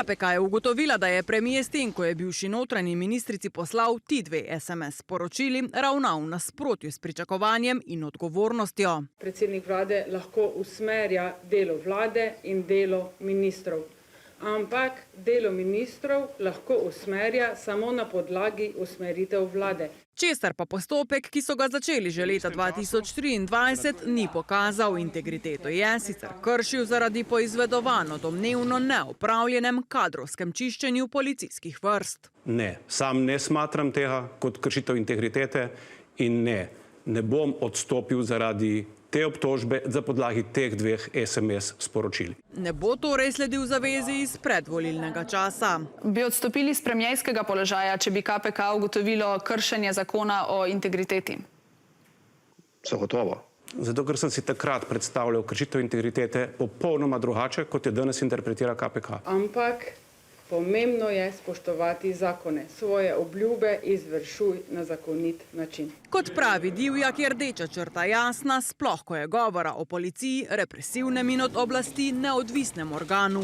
KPK je ugotovila, da je premier s tem, ko je bivši notranji ministrici poslal ti dve SMS sporočili, ravnal v nasprotju s pričakovanjem in odgovornostjo. Predsednik vlade lahko usmerja delo vlade in delo ministrov. Ampak delo ministrov lahko usmerja samo na podlagi usmeritev vlade. Česar pa postopek, ki so ga začeli že leta 2023, ni pokazal. Integriteto je sicer kršil zaradi poizvedovano domnevno neopravljenem kadrovskem čiščenju policijskih vrst. Ne, sam ne smatram tega kot kršitev integritete in ne bom odstopil zaradi te obtožbe za podlagi teh dveh SMS sporočil. Ne bo torej sledil zavezi iz predvolilnega časa. Bi odstopili z premierskega položaja, če bi KPK ugotovilo kršenje zakona o integriteti? Zagotovo. Zato, ker sem si takrat predstavljal kršitev integritete popolnoma drugače, kot je danes interpretira KPK. Ampak pomembno je spoštovati zakone. Svoje obljube izvršuj na zakonit način. Kot pravi Divjak, je rdeča črta jasna, sploh ko je govora o policiji, represivnem in od oblasti neodvisnem organu.